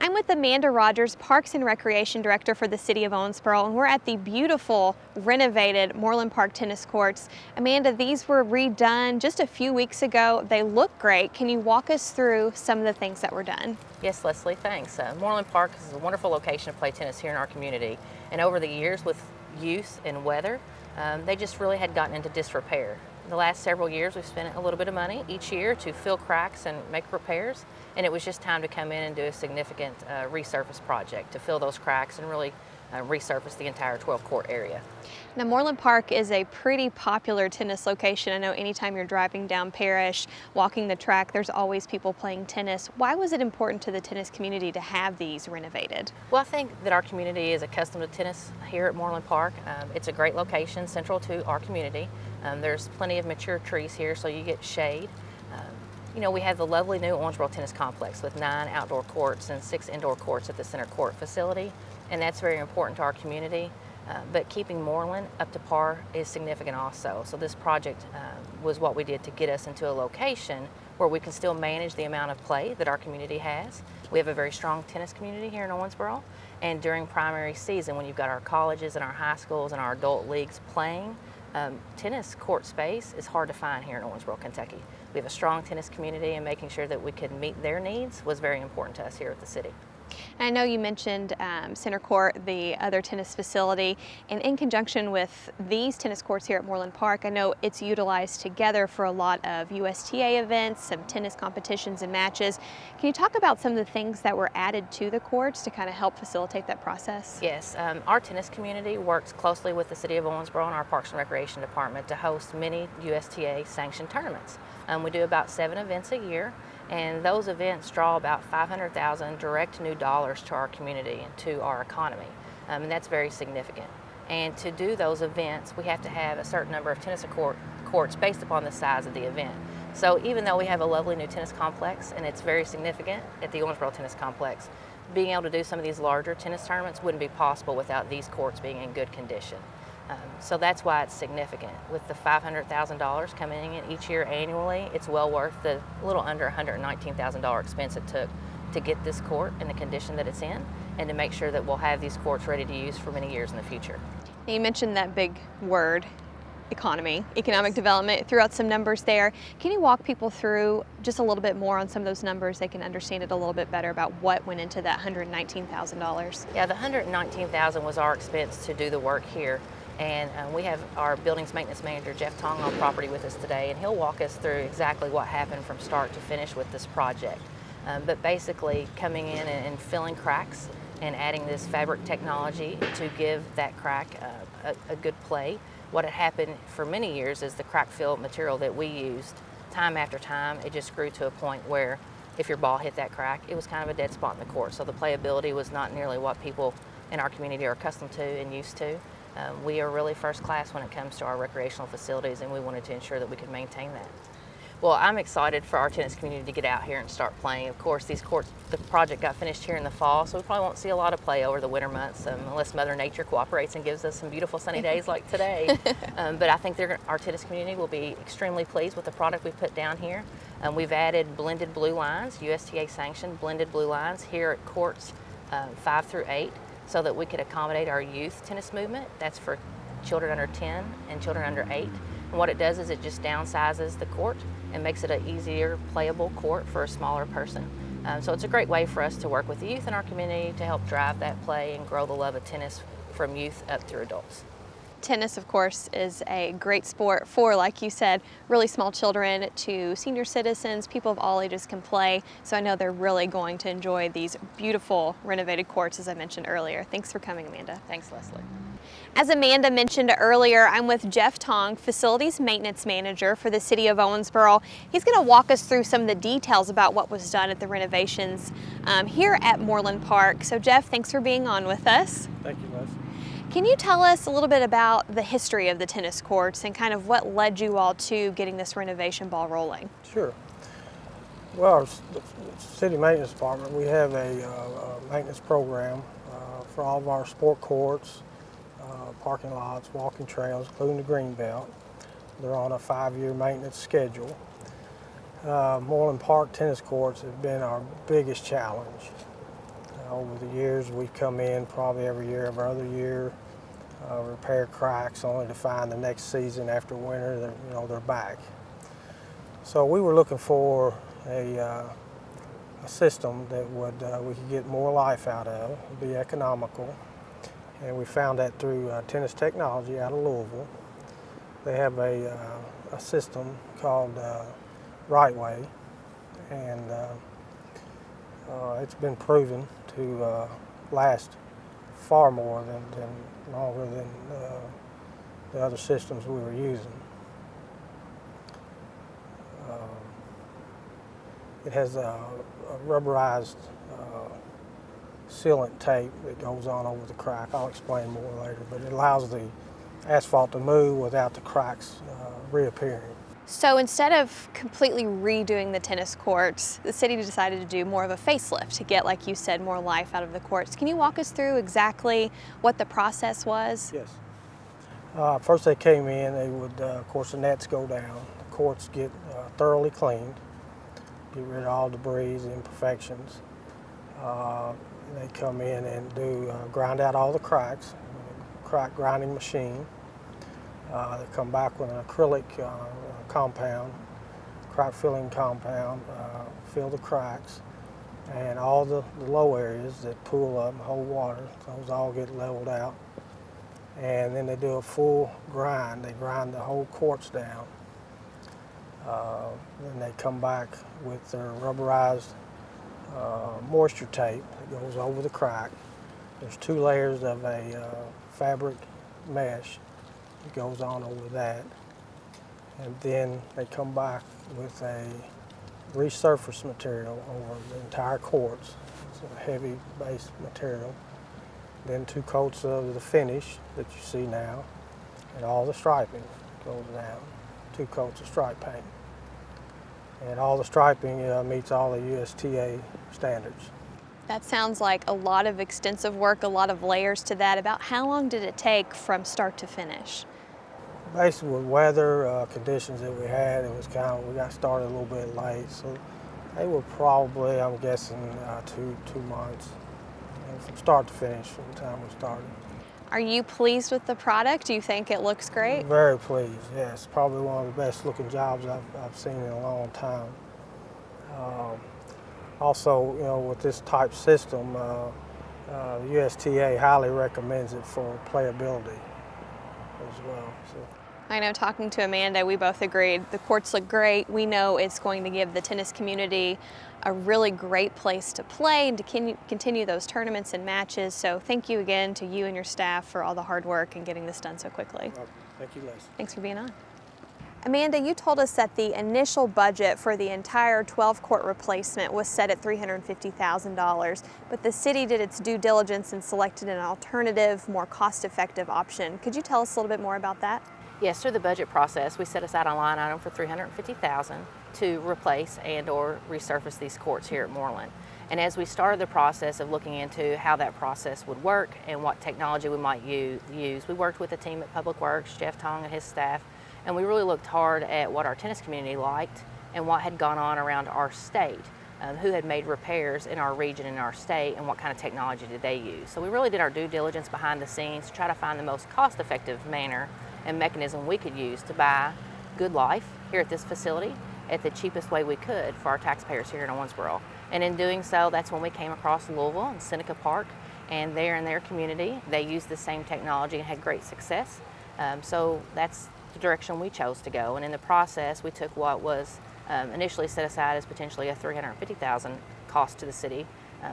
I'm with Amanda Rogers, Parks and Recreation Director for the City of Owensboro, and we're at the beautiful, renovated Moreland Park tennis courts. Amanda, these were redone just a few weeks ago. They look great. Can you walk us through some of the things that were done? Yes, Leslie, thanks. Moreland Park is a wonderful location to play tennis here in our community. And over the years, with use and weather, they just really had gotten into disrepair. The last several years, we've spent a little bit of money each year to fill cracks and make repairs, and it was just time to come in and do a significant resurface project to fill those cracks and really resurface the entire 12-court area. Now, Moreland Park is a pretty popular tennis location. I know anytime you're driving down Parish, walking the track, there's always people playing tennis. Why was it important to the tennis community to have these renovated? Well, I think that our community is accustomed to tennis here at Moreland Park. It's a great location, central to our community. There's plenty of mature trees here, so you get shade. You know, we have the lovely new Owensboro Tennis Complex with 9 outdoor courts and 6 indoor courts at the center court facility, and that's very important to our community. But keeping Moreland up to par is significant also. So this project was what we did to get us into a location where we can still manage the amount of play that our community has. We have a very strong tennis community here in Owensboro, and during primary season, when you've got our colleges and our high schools and our adult leagues playing, tennis court space is hard to find here in Owensboro, Kentucky. We have a strong tennis community, and making sure that we could meet their needs was very important to us here at the city. I know you mentioned center court, the other tennis facility, and in conjunction with these tennis courts here at Moreland Park, I know it's utilized together for a lot of USTA events, some tennis competitions and matches. Can you talk about some of the things that were added to the courts to kind of help facilitate that process? Yes, our tennis community works closely with the City of Owensboro and our Parks and Recreation Department to host many USTA sanctioned tournaments. We do about 7 events a year, and those events draw about 500,000 direct new dollars to our community and to our economy, and that's very significant. And to do those events, we have to have a certain number of tennis courts based upon the size of the event. So even though we have a lovely new tennis complex, and it's very significant at the Owensboro Tennis Complex, being able to do some of these larger tennis tournaments wouldn't be possible without these courts being in good condition. So that's why it's significant. With the $500,000 coming in each year annually, it's well worth the little under $119,000 expense it took to get this court in the condition that it's in, and to make sure that we'll have these courts ready to use for many years in the future. You mentioned that big word, economic development, threw out some numbers there. Can you walk people through just a little bit more on some of those numbers? They can understand it a little bit better about what went into that $119,000. Yeah, the $119,000 was our expense to do the work here. And we have our buildings maintenance manager, Jeff Tong, on property with us today, and he'll walk us through exactly what happened from start to finish with this project. But basically coming in and filling cracks and adding this fabric technology to give that crack a good play. What had happened for many years is the crack fill material that we used, time after time, it just grew to a point where if your ball hit that crack, it was kind of a dead spot in the court. So the playability was not nearly what people in our community are accustomed to and used to. We are really first class when it comes to our recreational facilities, and we wanted to ensure that we could maintain that. Well, I'm excited for our tennis community to get out here and start playing. Of course, these courts, the project got finished here in the fall, so we probably won't see a lot of play over the winter months unless Mother Nature cooperates and gives us some beautiful sunny days like today. But I think our tennis community will be extremely pleased with the product we've put down here. We've added blended blue lines, USTA sanctioned blended blue lines here at courts 5 through 8. So that we could accommodate our youth tennis movement. That's for children under 10 and children under 8. And what it does is it just downsizes the court and makes it an easier playable court for a smaller person. So it's a great way for us to work with the youth in our community to help drive that play and grow the love of tennis from youth up through adults. Tennis, of course, is a great sport for, like you said, really small children to senior citizens. People of all ages can play, so I know they're really going to enjoy these beautiful renovated courts, as I mentioned earlier. Thanks for coming, Amanda. Thanks, Leslie. As Amanda mentioned earlier, I'm with Jeff Tong, Facilities Maintenance Manager for the City of Owensboro. He's going to walk us through some of the details about what was done at the renovations here at Moreland Park. So Jeff, thanks for being on with us. Thank you, Leslie. Can you tell us a little bit about the history of the tennis courts and kind of what led you all to getting this renovation ball rolling? Sure. Well, the City Maintenance Department, we have a maintenance program for all of our sport courts, parking lots, walking trails, including the green belt. They're on a 5-year maintenance schedule. Moreland Park tennis courts have been our biggest challenge. Over the years, we've come in probably every other year, repair cracks, only to find the next season after winter that they're back. So we were looking for a system that we could get more life out of, be economical, and we found that through Tennis Technology out of Louisville. They have a system called Right Way, and it's been proven to last far more longer than the other systems we were using. It has a rubberized sealant tape that goes on over the crack. I'll explain more later, but it allows the asphalt to move without the cracks reappearing. So instead of completely redoing the tennis courts, the city decided to do more of a facelift to get, like you said, more life out of the courts. Can you walk us through exactly what the process was? Yes. First they came in, they would, of course, the nets go down, the courts get thoroughly cleaned, get rid of all debris, imperfections. They come in and grind out all the cracks, crack grinding machine. They come back with an acrylic compound, crack filling compound, fill the cracks, and all the low areas that pool up and hold water, those all get leveled out. And then they do a full grind. They grind the whole courts down. Then they come back with their rubberized moisture tape that goes over the crack. There's 2 layers of a fabric mesh that goes on over that. And then they come back with a resurface material over the entire courts. It's a heavy base material. Then 2 coats of the finish that you see now, and all the striping goes down. 2 coats of stripe paint. And all the striping meets all the USTA standards. That sounds like a lot of extensive work, a lot of layers to that. About how long did it take from start to finish? Basically, with weather conditions that we had, it was we got started a little bit late, so they were probably, I'm guessing, two months, from start to finish, from the time we started. Are you pleased with the product? Do you think it looks great? Very pleased, yes. Probably one of the best looking jobs I've seen in a long time. Also, with this type system, the USTA highly recommends it for playability as well. So. I know, talking to Amanda, we both agreed the courts look great. We know it's going to give the tennis community a really great place to play and to continue those tournaments and matches. So thank you again to you and your staff for all the hard work and getting this done so quickly. Thank you, Les. Thanks for being on. Amanda, you told us that the initial budget for the entire 12-court replacement was set at $350,000, but the city did its due diligence and selected an alternative, more cost-effective option. Could you tell us a little bit more about that? Yes, through the budget process, we set aside a line item for $350,000 to replace and or resurface these courts here at Moreland. And as we started the process of looking into how that process would work and what technology we might use, we worked with a team at Public Works, Jeff Tong and his staff, and we really looked hard at what our tennis community liked and what had gone on around our state, who had made repairs in our region and our state, and what kind of technology did they use. So we really did our due diligence behind the scenes to try to find the most cost-effective manner and mechanism we could use to buy good life here at this facility at the cheapest way we could for our taxpayers here in Owensboro. And in doing so, that's when we came across Louisville and Seneca Park, and there in their community, they used the same technology and had great success. So that's the direction we chose to go. And in the process, we took what was initially set aside as potentially a $350,000 cost to the city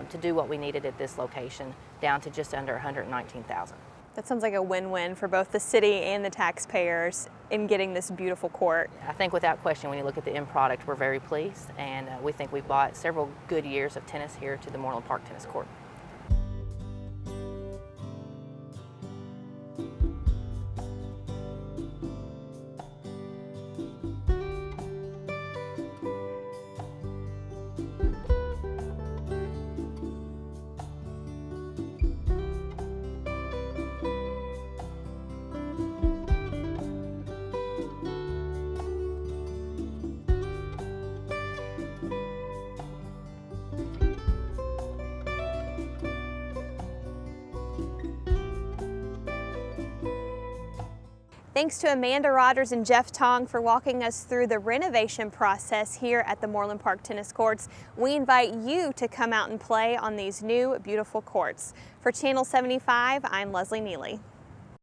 to do what we needed at this location, down to just under $119,000. That sounds like a win-win for both the city and the taxpayers in getting this beautiful court. I think without question, when you look at the end product, we're very pleased, and we think we've bought several good years of tennis here to the Moreland Park tennis court. Thanks to Amanda Rogers and Jeff Tong for walking us through the renovation process here at the Moreland Park tennis courts. We invite you to come out and play on these new beautiful courts. For Channel 75, I'm Leslie Neely.